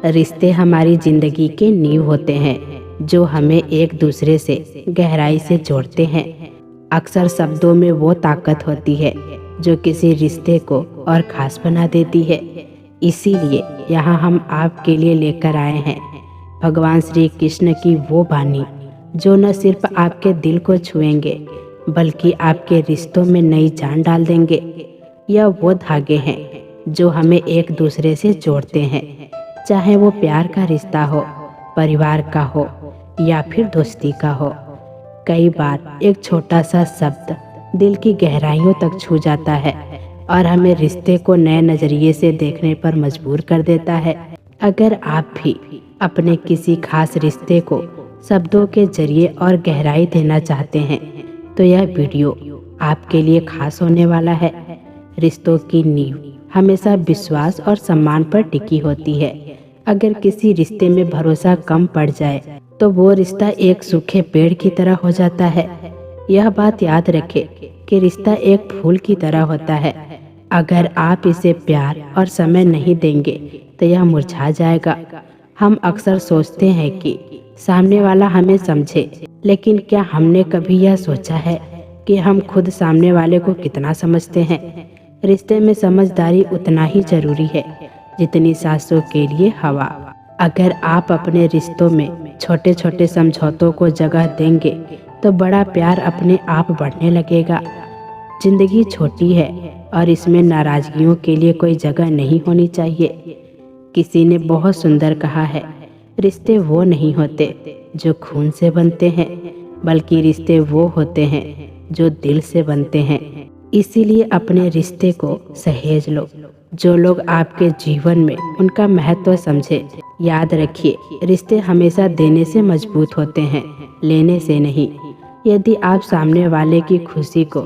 रिश्ते हमारी जिंदगी के नींव होते हैं जो हमें एक दूसरे से गहराई से जोड़ते हैं। अक्सर शब्दों में वो ताकत होती है जो किसी रिश्ते को और खास बना देती है। इसीलिए यहाँ हम आपके लिए लेकर आए हैं भगवान श्री कृष्ण की वो वाणी जो न सिर्फ आपके दिल को छुएंगे बल्कि आपके रिश्तों में नई जान डाल देंगे। यह वो धागे हैं जो हमें एक दूसरे से जोड़ते हैं, चाहे वो प्यार का रिश्ता हो, परिवार का हो या फिर दोस्ती का हो। कई बार एक छोटा सा शब्द दिल की गहराइयों तक छू जाता है और हमें रिश्ते को नए नज़रिए से देखने पर मजबूर कर देता है। अगर आप भी अपने किसी खास रिश्ते को शब्दों के जरिए और गहराई देना चाहते हैं तो यह वीडियो आपके लिए खास होने वाला है। रिश्तों की नींव हमेशा विश्वास और सम्मान पर टिकी होती है। अगर किसी रिश्ते में भरोसा कम पड़ जाए तो वो रिश्ता एक सूखे पेड़ की तरह हो जाता है। यह बात याद रखें कि रिश्ता एक फूल की तरह होता है। अगर आप इसे प्यार और समय नहीं देंगे तो यह मुरझा जाएगा। हम अक्सर सोचते हैं कि सामने वाला हमें समझे, लेकिन क्या हमने कभी यह सोचा है कि हम खुद सामने वाले को कितना समझते हैं? रिश्ते में समझदारी उतना ही जरूरी है जितनी सांसों के लिए हवा। अगर आप अपने रिश्तों में छोटे छोटे समझौतों को जगह देंगे तो बड़ा प्यार अपने आप बढ़ने लगेगा। जिंदगी छोटी है और इसमें नाराजगियों के लिए कोई जगह नहीं होनी चाहिए। किसी ने बहुत सुंदर कहा है, रिश्ते वो नहीं होते जो खून से बनते हैं, बल्कि रिश्ते वो होते हैं जो दिल से बनते हैं। इसीलिए अपने रिश्ते को सहेज लो। जो लोग आपके जीवन में उनका महत्व समझे, याद रखिए रिश्ते हमेशा देने से मजबूत होते हैं, लेने से नहीं। यदि आप सामने वाले की खुशी को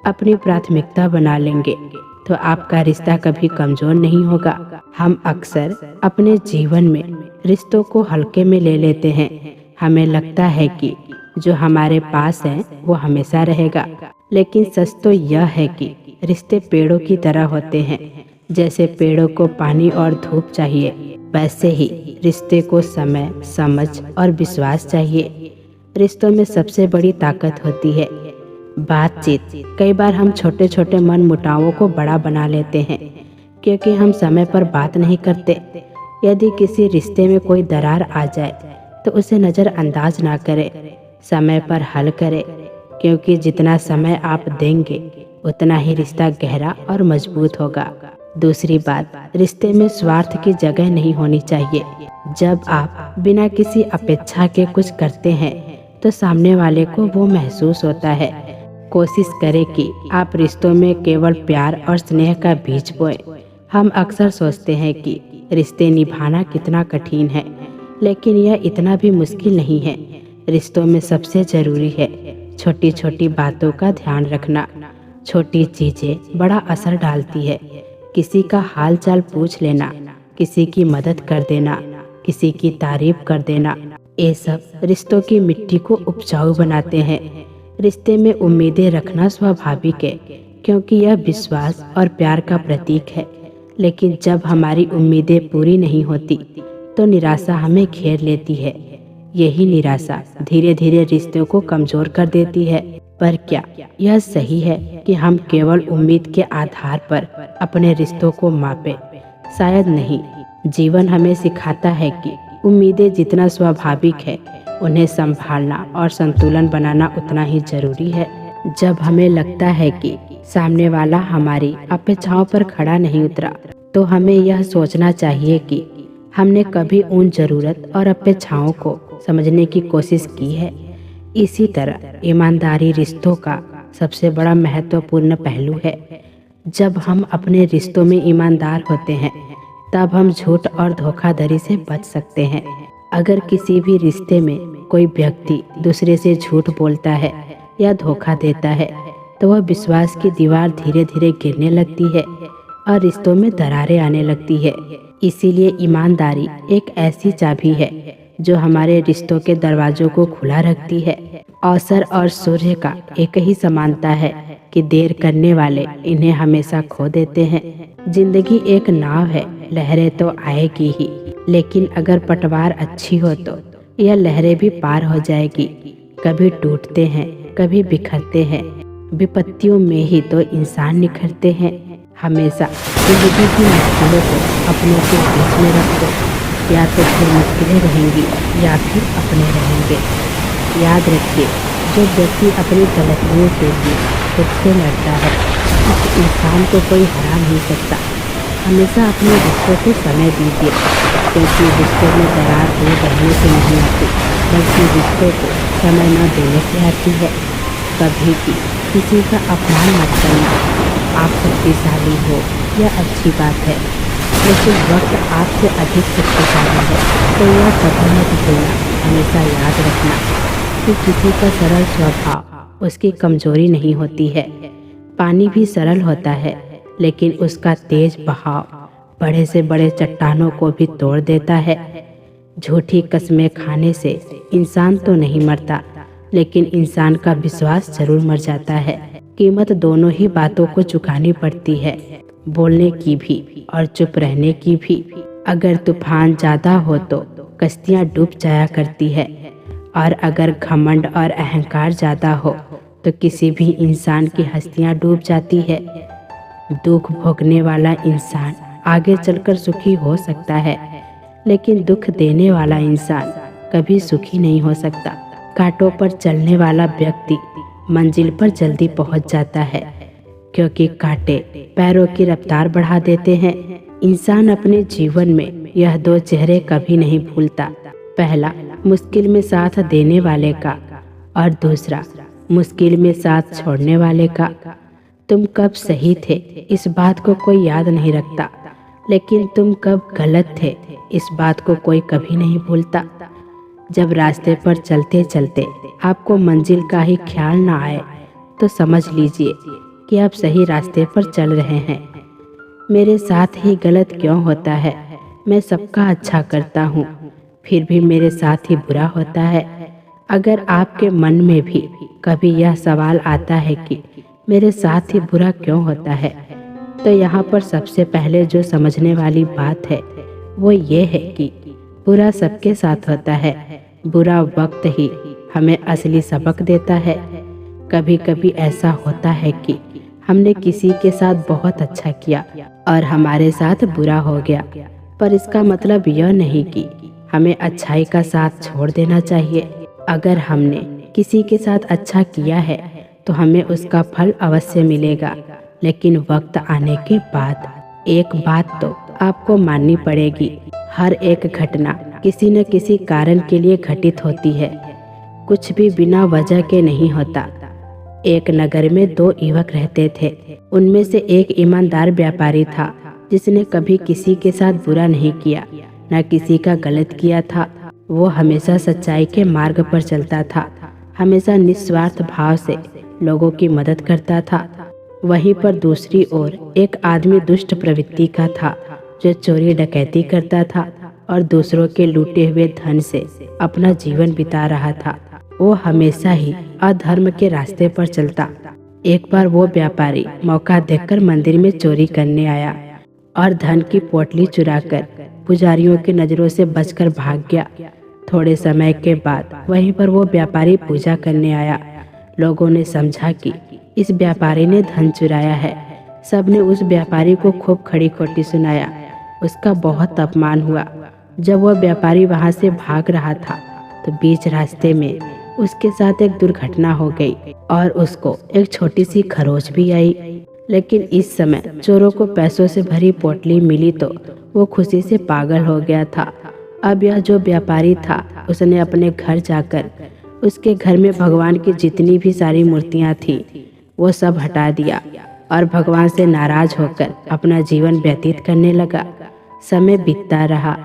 अपनी प्राथमिकता बना लेंगे तो आपका रिश्ता कभी कमजोर नहीं होगा। हम अक्सर अपने जीवन में रिश्तों को हल्के में ले लेते हैं। हमें लगता है कि जो हमारे पास है वो हमेशा रहेगा, लेकिन सच तो यह है कि रिश्ते पेड़ों की तरह होते हैं। जैसे पेड़ों को पानी और धूप चाहिए, वैसे ही रिश्ते को समय, समझ और विश्वास चाहिए। रिश्तों में सबसे बड़ी ताकत होती है बातचीत। कई बार हम छोटे छोटे मन मुटावों को बड़ा बना लेते हैं क्योंकि हम समय पर बात नहीं करते। यदि किसी रिश्ते में कोई दरार आ जाए तो उसे नज़रअंदाज ना करें, समय पर हल करें, क्योंकि जितना समय आप देंगे उतना ही रिश्ता गहरा और मजबूत होगा। दूसरी बात, रिश्ते में स्वार्थ की जगह नहीं होनी चाहिए। जब आप बिना किसी अपेक्षा के कुछ करते हैं तो सामने वाले को वो महसूस होता है। कोशिश करें कि आप रिश्तों में केवल प्यार और स्नेह का बीज बोएं। हम अक्सर सोचते हैं कि रिश्ते निभाना कितना कठिन है, लेकिन यह इतना भी मुश्किल नहीं है। रिश्तों में सबसे जरूरी है छोटी छोटी बातों का ध्यान रखना। छोटी चीजें बड़ा असर डालती है। किसी का हाल चाल पूछ लेना, किसी की मदद कर देना, किसी की तारीफ कर देना, ये सब रिश्तों की मिट्टी को उपजाऊ बनाते हैं। रिश्ते में उम्मीदें रखना स्वाभाविक है क्योंकि यह विश्वास और प्यार का प्रतीक है। लेकिन जब हमारी उम्मीदें पूरी नहीं होती तो निराशा हमें घेर लेती है। यही निराशा धीरे धीरे रिश्तों को कमजोर कर देती है। पर क्या यह सही है कि हम केवल उम्मीद के आधार पर अपने रिश्तों को मापें? शायद नहीं। जीवन हमें सिखाता है कि उम्मीदें जितना स्वाभाविक है, उन्हें संभालना और संतुलन बनाना उतना ही जरूरी है। जब हमें लगता है कि सामने वाला हमारी अपेक्षाओं पर खड़ा नहीं उतरा तो हमें यह सोचना चाहिए कि हमने कभी उन जरूरत और अपेक्षाओं को समझने की कोशिश की है। इसी तरह ईमानदारी रिश्तों का सबसे बड़ा महत्वपूर्ण पहलू है। जब हम अपने रिश्तों में ईमानदार होते हैं तब हम झूठ और धोखाधड़ी से बच सकते हैं। अगर किसी भी रिश्ते में कोई व्यक्ति दूसरे से झूठ बोलता है या धोखा देता है तो वह विश्वास की दीवार धीरे धीरे गिरने लगती है और रिश्तों में दरारें आने लगती है। इसीलिए ईमानदारी एक ऐसी चाबी है जो हमारे रिश्तों के दरवाजों को खुला रखती है। अवसर और सूर्य का एक ही समानता है कि देर करने वाले इन्हें हमेशा खो देते हैं। जिंदगी एक नाव है, लहरें तो आएगी ही, लेकिन अगर पतवार अच्छी हो तो यह लहरें भी पार हो जाएगी। कभी टूटते हैं, कभी बिखरते हैं, विपत्तियों में ही तो इंसान निखरते हैं। हमेशा जिंदगी की मुश्किलों को अपनों के बीच में रखो, या तो फिर मुश्किलें रहेंगी या फिर अपने रहेंगे। याद रखिए, जो व्यक्ति अपनी गलतियों के लिए खुद से लड़ता है, उस इंसान को कोई हरा नहीं सकता। हमेशा अपने रिश्तों को समय दीजिए, क्योंकि रिश्तों में दरार दूर रहने से नहीं आती, बल्कि रिश्तों को समय न देने से आती है। कभी भी किसी का अपमान मत करना। आप शक्तिशाली हो यह अच्छी बात है, लेकिन वक्त आपसे अधिक शक्तिशाली है, तो यह कभी मत भूलना। हमेशा याद रखना कि किसी का सरल स्वभाव उसकी कमजोरी नहीं होती है। पानी भी सरल होता है, लेकिन उसका तेज बहाव बड़े से बड़े चट्टानों को भी तोड़ देता है। झूठी कस्में खाने से इंसान तो नहीं मरता, लेकिन इंसान का विश्वास जरूर मर जाता है। कीमत दोनों ही बातों को चुकानी पड़ती है, बोलने की भी और चुप रहने की भी। अगर तूफान ज्यादा हो तो कश्तियां डूब जाया करती है, और अगर घमंड और अहंकार ज्यादा हो तो किसी भी इंसान की हस्तियां डूब जाती है। दुख भोगने वाला इंसान आगे चलकर सुखी हो सकता है, लेकिन दुख देने वाला इंसान कभी सुखी नहीं हो सकता। कांटों पर चलने वाला व्यक्ति मंजिल पर जल्दी पहुंच जाता है, क्योंकि कांटे पैरों की रफ्तार बढ़ा देते हैं। इंसान अपने जीवन में यह दो चेहरे कभी नहीं भूलता, पहला मुश्किल में साथ देने वाले का, और दूसरा मुश्किल में साथ छोड़ने वाले का। तुम कब सही थे इस बात को कोई याद नहीं रखता, लेकिन तुम कब गलत थे इस बात को कोई कभी नहीं भूलता। जब रास्ते पर चलते चलते आपको मंजिल का ही ख्याल ना आए, तो समझ लीजिए कि आप सही रास्ते पर चल रहे हैं। मेरे साथ ही गलत क्यों होता है? मैं सबका अच्छा करता हूँ, फिर भी मेरे साथ ही बुरा होता है। अगर आपके मन में भी कभी यह सवाल आता है कि मेरे साथ ही बुरा क्यों होता है, तो यहाँ पर सबसे पहले जो समझने वाली बात है वो ये है कि बुरा सबके साथ होता है। बुरा वक्त ही हमें असली सबक देता है। कभी कभी ऐसा होता है कि हमने किसी के साथ बहुत अच्छा किया और हमारे साथ बुरा हो गया, पर इसका मतलब यह नहीं कि हमें अच्छाई का साथ छोड़ देना चाहिए। अगर हमने किसी के साथ अच्छा किया है तो हमें उसका फल अवश्य मिलेगा, लेकिन वक्त आने के बाद एक बात तो आपको माननी पड़ेगी, हर एक घटना किसी न किसी कारण के लिए घटित होती है। कुछ भी बिना वजह के नहीं होता। एक नगर में दो युवक रहते थे। उनमें से एक ईमानदार व्यापारी था, जिसने कभी किसी के साथ बुरा नहीं किया, न किसी का गलत किया था। वो हमेशा सच्चाई के मार्ग पर चलता था, हमेशा निस्वार्थ भाव से लोगों की मदद करता था। वहीं पर दूसरी ओर एक आदमी दुष्ट प्रवृत्ति का था, जो चोरी डकैती करता था और दूसरों के लूटे हुए धन से अपना जीवन बिता रहा था। वो हमेशा ही अधर्म के रास्ते पर चलता। एक बार वो व्यापारी मौका देखकर मंदिर में चोरी करने आया और धन की पोटली चुराकर पुजारियों की नजरों से बचकर भाग गया। थोड़े समय के बाद वहीं पर वो व्यापारी पूजा करने आया। लोगों ने समझा कि इस व्यापारी ने धन चुराया है। सबने उस व्यापारी को खूब खड़ी खोटी सुनाया। उसका बहुत अपमान हुआ। जब वह व्यापारी वहां से भाग रहा था तो बीच रास्ते में उसके साथ एक दुर्घटना हो गई और उसको एक छोटी सी खरोच भी आई। लेकिन इस समय चोरों को पैसों से भरी पोटली मिली तो वो खुशी से पागल हो गया था। अब यह जो व्यापारी था, उसने अपने घर जाकर उसके घर में भगवान की जितनी भी सारी मूर्तियां थी वो सब हटा दिया और भगवान से नाराज होकर अपना जीवन व्यतीत करने लगा। समय बीतता रहा।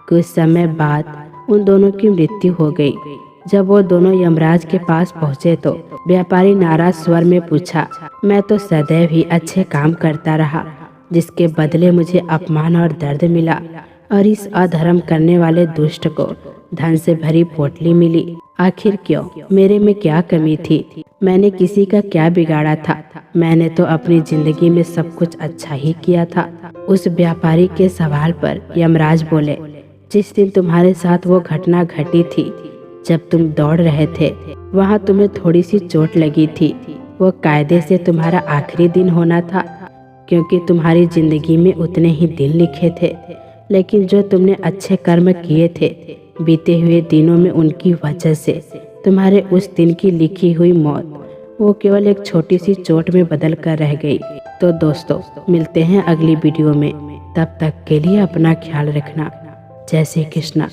कुछ समय बाद उन दोनों की मृत्यु हो गई। जब वो दोनों यमराज के पास पहुंचे तो व्यापारी नाराज स्वर में पूछा, मैं तो सदैव ही अच्छे काम करता रहा, जिसके बदले मुझे अपमान और दर्द मिला, और इस अधर्म करने वाले दुष्ट को धन से भरी पोटली मिली। आखिर क्यों? मेरे में क्या कमी थी? मैंने किसी का क्या बिगाड़ा था? मैंने तो अपनी जिंदगी में सब कुछ अच्छा ही किया था। उस व्यापारी के सवाल पर यमराज बोले, जिस दिन तुम्हारे साथ वो घटना घटी थी, जब तुम दौड़ रहे थे, वहाँ तुम्हें थोड़ी सी चोट लगी थी। वो कायदे से तुम्हारा आखिरी दिन होना था, क्योंकि तुम्हारी जिंदगी में उतने ही दिन लिखे थे। लेकिन जो तुमने अच्छे कर्म किए थे, बीते हुए दिनों में उनकी वजह से तुम्हारे उस दिन की लिखी हुई मौत वो केवल एक छोटी सी चोट में बदल कर रह गई। तो दोस्तों, मिलते हैं अगली वीडियो में। तब तक के लिए अपना ख्याल रखना। जय श्री कृष्णा।